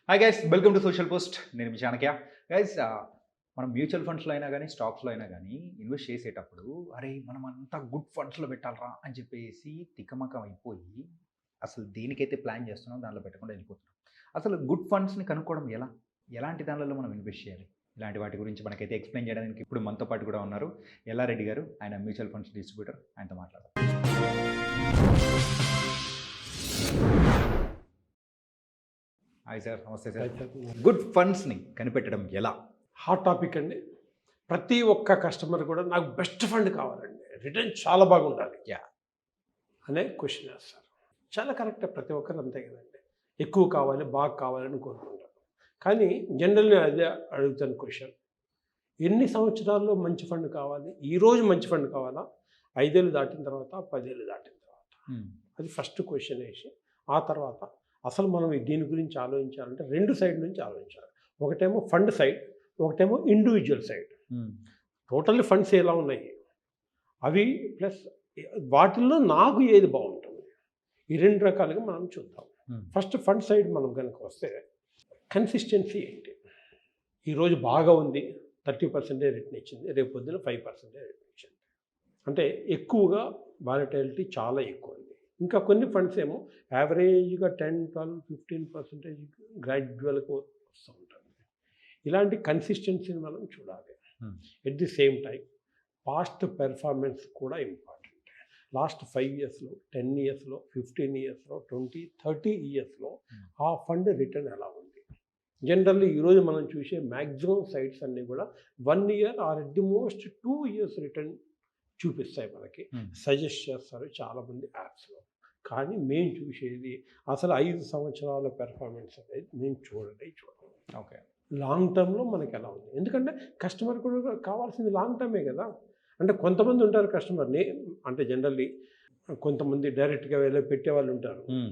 Hi guys, welcome to social post. నేను మీ Chanakya. Guys, మనం mutual ఫండ్స్‌లో అయినా గానీ, స్టాక్స్‌లో అయినా గానీ ఇన్వెస్ట్ చేసేటప్పుడు అరే! మనం అంతా గుడ్ ఫండ్స్‌లో పెట్టాలిరా అని చెప్పేసి తికమక అయిపోయి, అసలు దేనికైతే ప్లాన్ చేస్తున్నామో దాంట్లో పెట్టకుండా వెళ్ళిపోతున్నాం. అసలు గుడ్ ఫండ్స్‌ని కనుక్కోవడం ఎలా? ఎలాంటి దాన్లలో మనం ఇన్వెస్ట్ చేయాలి? ఇలాంటి వాటి గురించి మనకైతే ఎక్స్‌ప్లెయిన్ చేయడానికి ఇప్పుడు మనతో పాటు కూడా ఉన్నారు ఎల్లారెడ్డి గారు. ఆయన మ్యూచువల్ ఫండ్స్ డిస్ట్రిబ్యూటర్. ఆయనతో మాట్లాడదాం. Hi sir. నమస్తే సార్. అయితే గుడ్ ఫండ్స్‌ని కనిపెట్టడం ఎలా? హాట్ టాపిక్ అండి. ప్రతి ఒక్క కస్టమర్ కూడా నాకు బెస్ట్ ఫండ్ కావాలండి, రిటర్న్ చాలా బాగుండాలి యాహ్! అనే క్వశ్చన్ వేస్తారు. చాలా కరెక్టే, ప్రతి ఒక్కరు అంతే కదండి. ఎక్కువ కావాలి, బాగా కావాలని కోరుకుంటారు. కానీ జనరల్‌గా అదే అడుగుతాను క్వశ్చన్. ఎన్ని సంవత్సరాల్లో మంచి ఫండ్ కావాలి? ఈరోజు మంచి ఫండ్ కావాలా? 5 ఏళ్ళు దాటిన తర్వాత, 10 ఏళ్ళు దాటిన తర్వాత? హ్మ్. అది ఫస్ట్ క్వశ్చన్ వేసి, ఆ తర్వాత అసలు మనం దీని గురించి ఆలోచించాలంటే 2 సైడ్ నుంచి ఆలోచించాలి. ఒకటేమో ఫండ్ సైడ్, ఒకటేమో ఇండివిజువల్ సైడ్. హ్మ్. టోటల్లీ ఫండ్స్ ఎలా ఉన్నాయి అవి, ప్లస్ వాటిల్లో నాకు ఏది బాగుంటుంది, ఈ 2 రకాలుగా మనం చూద్దాం. హ్మ్. ఫస్ట్ ఫండ్ సైడ్ మనం కనుక వస్తే, కన్సిస్టెన్సీ ఏంటి? ఈరోజు బాగా ఉంది, 30% రిటర్న్ ఇచ్చింది, రేపు పొద్దున 5% రిటర్న్ ఇచ్చింది. అంటే ఎక్కువగా వాలటైలిటీ చాలా ఎక్కువ ఉంది. ఇంకా కొన్ని ఫండ్స్ ఏమో యావరేజ్గా 10, 12, 15% గ్రాడ్యువల్గా వస్తూ ఉంటుంది. ఇలాంటి కన్సిస్టెన్సీని మనం చూడాలి. హ్మ్. At the same time past performance కూడా ఇంపార్టెంట్. లాస్ట్ 5 ఇయర్స్లో, 10 ఇయర్స్లో, 15 ఇయర్స్లో, 20, 30 ఇయర్స్లో ఆ ఫండ్ రిటర్న్ ఎలా ఉంది? జనరల్లీ ఈరోజు మనం చూసే మ్యాక్సిమం సైట్స్ అన్నీ కూడా 1 year are at the most 2 years return చూపిస్తాయి మనకి, హ్మ్. సజెస్ట్ చేస్తారు చాలామంది యాప్స్లో. కానీ మేము చూసేది అసలు 5 సంవత్సరాల పెర్ఫార్మెన్స్ అనేది మేము చూడము. ఓకే. లాంగ్ టర్మ్‌లో మనకి ఎలా ఉంది? ఎందుకంటే కస్టమర్ కూడా కావాల్సింది లాంగ్ టర్మే కదా! అంటే కొంతమంది ఉంటారు కస్టమర్‌ని, అంటే జనరల్లీ కొంతమంది డైరెక్ట్‌గా వెళ్ళి పెట్టేవాళ్ళు ఉంటారు. హ్మ్.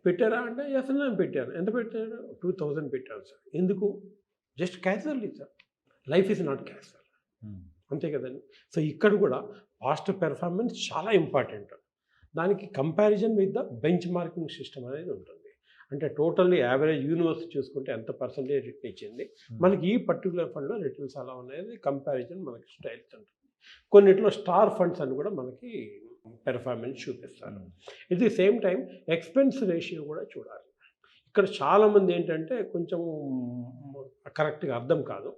పెట్టారా అంటే అసలు నేను పెట్టాను. ఎంత పెట్టారు? 2000 పెట్టాను సార్. ఎందుకు? Just casually sir. Life is not casual. హ్మ్. అంతే కదండీ! సో, ఇక్కడ కూడా పాస్ట్ పెర్ఫార్మెన్స్ చాలా ఇంపార్టెంట్. దానికి comparison with the bench marking system అనేది ఉంటుంది. అంటే టోటల్లీ యావరేజ్ యూనివర్స్ చూసుకుంటే ఎంత పర్సెంటేజ్ రిటర్న్ ఇచ్చింది, మనకి ఈ పర్టిక్యులర్ ఫండ్‌లో రిటర్న్స్ ఎలా ఉన్నాయని కంపారిజన్ మనకి స్టైల్స్ ఉంటుంది. కొన్నిట్లో స్టార్ ఫండ్స్ అని కూడా మనకి పెర్ఫార్మెన్స్ చూపిస్తారు. హ్మ్. At the same time expense ratio కూడా చూడాలి. ఇక్కడ చాలామంది ఏంటంటే కొంచెం కరెక్ట్‌గా అర్థం కాదు.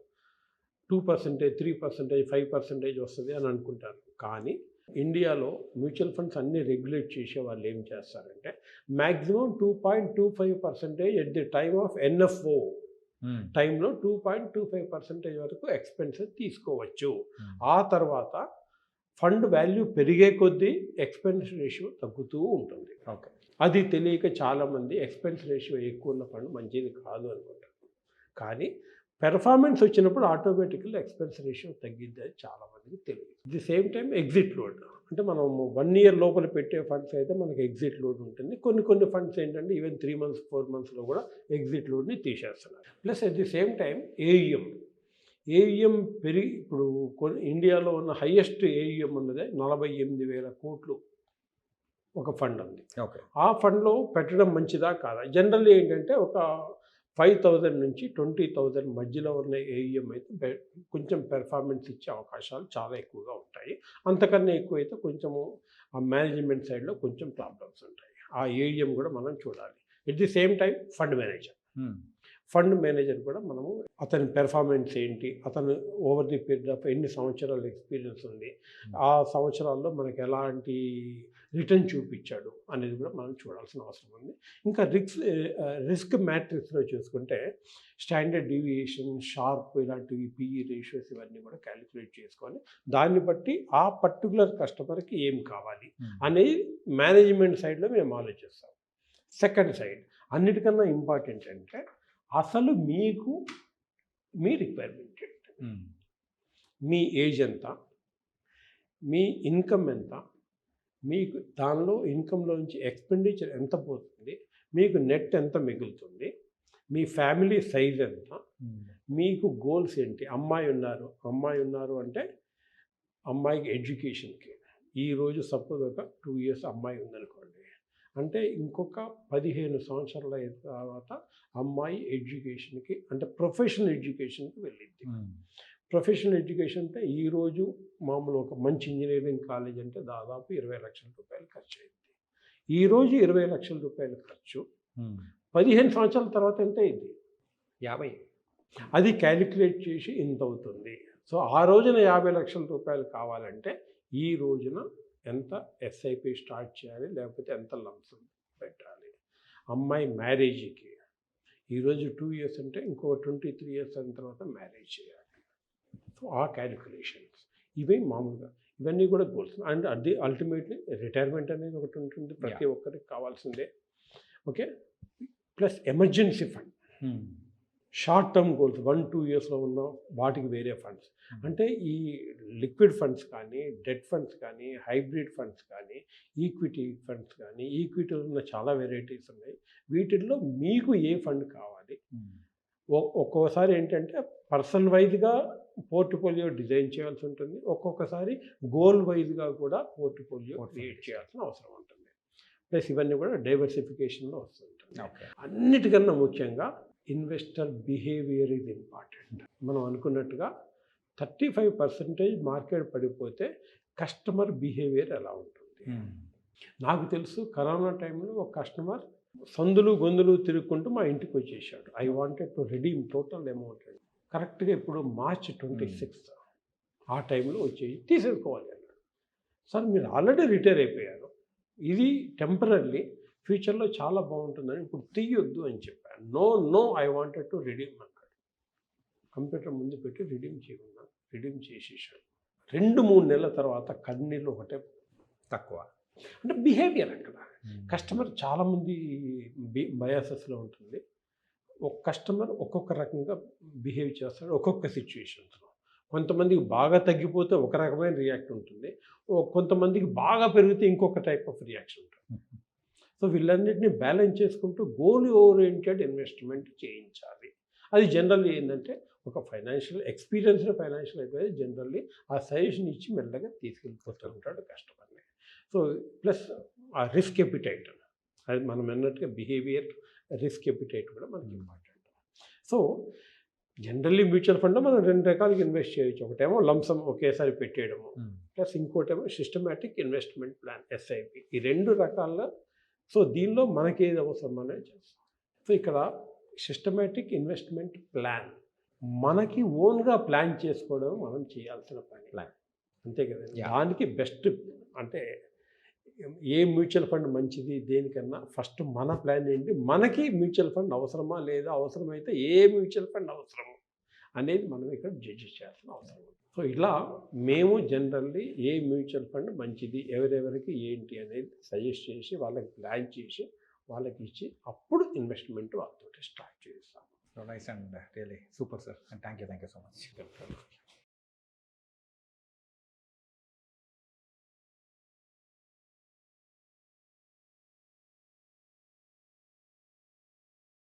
2%, 3%, 5% వస్తది అని అనుకుంటారు. కానీ ఇండియాలో మ్యూచువల్ ఫండ్స్ అన్నీ రెగ్యులేట్ చేసే వాళ్ళు ఏం చేస్తారంటే, maximum 2.25% at the time of NFO హ్మ్. టైంలో 2.25% వరకు ఎక్స్‌పెన్సెస్ తీసుకోవచ్చు. హ్మ్. ఆ తర్వాత ఫండ్ వాల్యూ పెరిగే కొద్దీ ఎక్స్‌పెన్స్ రేషియో తగ్గుతూ ఉంటుంది. ఓకే. అది తెలియక చాలామంది ఎక్స్‌పెన్స్ రేషియో ఎక్కువ ఉన్న ఫండ్ మంచిది కాదు అనుకుంటారు. కానీ పెర్ఫార్మెన్స్ వచ్చినప్పుడు ఆటోమేటికల్లీ ఎక్స్‌పెన్స్ రేషియో తగ్గిద్ది అని చాలామందికి తెలియదు. At the same time exit load, అంటే మనం 1 ఇయర్ లోపల పెట్టే ఫండ్స్ అయితే మనకి ఎగ్జిట్ లోడ్ ఉంటుంది. కొన్ని ఫండ్స్ ఏంటంటే ఈవెన్ 3 మంత్స్, 4 మంత్స్‌లో కూడా ఎగ్జిట్ లోడ్‌ని తీసేస్తున్నారు. Plus at the same time ఏఈఎం. ఏఈఎం ఇప్పుడు ఇండియాలో ఉన్న హైయెస్ట్ ఏఈఎం ఉన్నదే 48,000 కోట్లు ఒక ఫండ్ ఉంది. ఓకే. ఆ ఫండ్‌లో పెట్టడం మంచిదా కాదా? జనరల్లీ ఏంటంటే ఒక 5,000 నుంచి 20,000 మధ్యలో ఉన్న ఏఈఎం అయితే కొంచెం పెర్ఫార్మెన్స్ ఇచ్చే అవకాశాలు చాలా ఎక్కువగా ఉంటాయి. అంతకన్నా ఎక్కువైతే కొంచెము ఆ మేనేజ్మెంట్ సైడ్‌లో కొంచెం ప్రాబ్లమ్స్ ఉంటాయి. ఆ ఏఈఎం కూడా మనం చూడాలి. At the same time fund manager. హ్మ్. ఫండ్ మేనేజర్ కూడా మనము అతని పెర్ఫార్మెన్స్ ఏంటి, అతను ఓవర్ ది పీరియడ్ ఆఫ్ ఎన్ని సంవత్సరాల ఎక్స్పీరియన్స్ ఉంది, ఆ సంవత్సరాల్లో మనకు ఎలాంటి రిటర్న్ చూపించాడు అనేది కూడా మనం చూడాల్సిన అవసరం ఉంది. ఇంకా రిస్క్ మ్యాట్రిక్స్లో చూసుకుంటే స్టాండర్డ్ డీవియేషన్, షార్ప్ ఇలాంటివి, పిఈ రేషియోస్ ఇవన్నీ కూడా క్యాలిక్యులేట్ చేసుకొని దాన్ని బట్టి ఆ పర్టికులర్ కస్టమర్కి ఏం కావాలి హ్మ్. అనేది మేనేజ్మెంట్ సైడ్లో మేము ఆలోచిస్తాం. సెకండ్ సైడ్ అన్నిటికన్నా ఇంపార్టెంట్ అంటే అసలు మీకు మీ రిక్వైర్మెంట్ ఏంటి? హ్మ్. మీ ఏజ్ ఎంత? మీ ఇన్కమ్ ఎంత? మీకు దానిలో ఇన్కమ్‌లోంచి ఎక్స్‌పెండిచర్ ఎంత పోతుంది? మీకు నెట్ ఎంత మిగులుతుంది? మీ ఫ్యామిలీ సైజ్ ఎంత? హ్మ్. మీకు గోల్స్ ఏంటి? అమ్మాయి ఉన్నారు అంటే అమ్మాయికి ఎడ్యుకేషన్‌కి. ఈరోజు సపోజ్ ఒక 2 ఇయర్స్ అమ్మాయి ఉందనుకోండి. అంటే ఇంకొక 15 సంవత్సరాల తర్వాత అమ్మాయి ఎడ్యుకేషన్కి అంటే ప్రొఫెషనల్ ఎడ్యుకేషన్కి వెళ్ళింది. ప్రొఫెషనల్ ఎడ్యుకేషన్ అంటే ఈరోజు మామూలు ఒక మంచి ఇంజనీరింగ్ కాలేజ్ అంటే దాదాపు 20 లక్షల రూపాయలు ఖర్చు అయింది. ఈరోజు 20 లక్షల రూపాయలు ఖర్చు 15 సంవత్సరాల తర్వాత ఎంత అయింది? 50. అది క్యాలిక్యులేట్ చేసి ఇంత అవుతుంది. సో ఆ రోజున 50 లక్షల రూపాయలు కావాలంటే ఈ రోజున ఎంత ఎస్ఐపి స్టార్ట్ చేయాలి, లేకపోతే ఎంత లంసం పెట్టాలి. అమ్మాయి మ్యారేజ్కి ఈరోజు 2 ఇయర్స్ అంటే ఇంకొక 23 ఇయర్స్ అయిన తర్వాత మ్యారేజ్ చేయాలి. సో ఆ క్యాలిక్యులేషన్స్ ఇవి మామూలుగా ఇవన్నీ కూడా గోల్స్. అండ్ అది అల్టిమేట్లీ రిటైర్మెంట్ అనేది ఒకటి ఉంటుంది, ప్రతి ఒక్కరికి కావాల్సిందే. Okay, plus emergency fund, short term goals 1-2 ఇయర్స్లో ఉన్న వాటికి వేరే ఫండ్స్. అంటే ఈ లిక్విడ్ ఫండ్స్ కానీ, డెట్ ఫండ్స్ కానీ, హైబ్రిడ్ ఫండ్స్ కానీ, ఈక్విటీ ఫండ్స్ కానీ, ఈక్విటీలో ఉన్న చాలా వెరైటీస్ ఉన్నాయి. వీటిల్లో మీకు ఏ ఫండ్ కావాలి? ఒక్కోసారి ఏంటంటే పర్సన్ వైజ్గా పోర్ట్ఫోలియో డిజైన్ చేయాల్సి ఉంటుంది, ఒక్కొక్కసారి గోల్ వైజ్గా కూడా పోర్ట్ఫోలియో క్రియేట్ చేయాల్సిన అవసరం ఉంటుంది. ప్లస్ ఇవన్నీ కూడా డైవర్సిఫికేషన్లో వస్తుంటుంది. అన్నిటికన్నా ముఖ్యంగా ఇన్వెస్టర్ బిహేవియర్ ఈజ్ ఇంపార్టెంట్. మనం అనుకున్నట్టుగా 35% మార్కెట్ పడిపోతే కస్టమర్ బిహేవియర్ ఎలా ఉంటుంది? నాకు తెలుసు కరోనా టైంలో ఒక కస్టమర్ సందులు గొంతులు తిరుగుకుంటూ మా ఇంటికి వచ్చేసాడు. I wanted to redeem total amount. కరెక్ట్గా ఇప్పుడు మార్చ్ 26 ఆ టైంలో వచ్చేసి తీసేసుకోవాలి అన్నాడు. సార్ మీరు ఆల్రెడీ రిటైర్ అయిపోయారు, ఇది టెంపరీ, ఫ్యూచర్లో చాలా బాగుంటుందని ఇప్పుడు తీయొద్దు అని చెప్పాను. No I wanted to redeem అన్నాడు. కంప్యూటర్ ముందు పెట్టి రిడీమ్ చేయమన్నాను, రిడీమ్ చేసేసాడు. 2-3 నెలల తర్వాత కన్నీళ్ళు ఒకటే తక్కువ. అంటే బిహేవియర్ అక్కడ కస్టమర్ చాలామంది బయాసెస్లో ఉంటుంది. ఒక కస్టమర్ ఒక్కొక్క రకంగా బిహేవ్ చేస్తాడు ఒక్కొక్క సిచ్యువేషన్స్లో. కొంతమందికి బాగా తగ్గిపోతే ఒక రకమైన రియాక్ట్ ఉంటుంది, కొంతమందికి బాగా పెరిగితే ఇంకొక టైప్ ఆఫ్ రియాక్షన్ ఉంటుంది. సో వీళ్ళన్నింటినీ బ్యాలెన్స్ చేసుకుంటూ గోల్ ఓరియంటెడ్ ఇన్వెస్ట్మెంట్ చేయించాలి. అది జనరల్లీ ఏంటంటే ఒక ఎక్స్పీరియన్స్డ్ ఫైనాన్షియల్ అడ్వైజర్ జనరల్లీ ఆ సజెషన్ ఇచ్చి మెల్లగా తీసుకెళ్ళిపోతూ ఉంటాడు కస్టమర్ని. సో ప్లస్ ఆ రిస్క్ ఎపిటైట్, అది మనం అన్నట్టుగా బిహేవియర్, రిస్క్ ఎపిటైట్ కూడా మనకి ఇంపార్టెంట్. సో జనరల్లీ మ్యూచువల్ ఫండ్లో మనం 2 రకాలుగా ఇన్వెస్ట్ చేయొచ్చు. ఒకటేమో లంసం ఒకేసారి పెట్టేయడము, ప్లస్ ఇంకోటేమో సిస్టమాటిక్ ఇన్వెస్ట్మెంట్ ప్లాన్ ఎస్ఐపి. ఈ 2 రకాల. సో దీనిలో మనకి ఏది అవసరం అనేది చేస్తాం. సో ఇక్కడ సిస్టమాటిక్ ఇన్వెస్ట్మెంట్ ప్లాన్ మనకి ఓన్గా ప్లాన్ చేసుకోవడం మనం చేయాల్సిన పని, అంతే కదండి. దానికి బెస్ట్ అంటే ఏ మ్యూచువల్ ఫండ్ మంచిది దేనికన్నా ఫస్ట్ మన ప్లాన్ ఏంటి, మనకి మ్యూచువల్ ఫండ్ అవసరమా లేదా, అవసరమైతే ఏ మ్యూచువల్ ఫండ్ అవసరము అనేది మనం ఇక్కడ జడ్జి చేయాల్సిన అవసరం ఉంది. సో ఇలా మేము జనరల్లీ ఏ మ్యూచువల్ ఫండ్ మంచిది, ఎవరెవరికి ఏంటి అనేది సజెస్ట్ చేసి వాళ్ళకి ప్లాన్ చేసి వాళ్ళకి ఇచ్చి అప్పుడు ఇన్వెస్ట్మెంట్ వాళ్ళతో స్టార్ట్ చేస్తాము. So nice and really super sir, and thank you so much.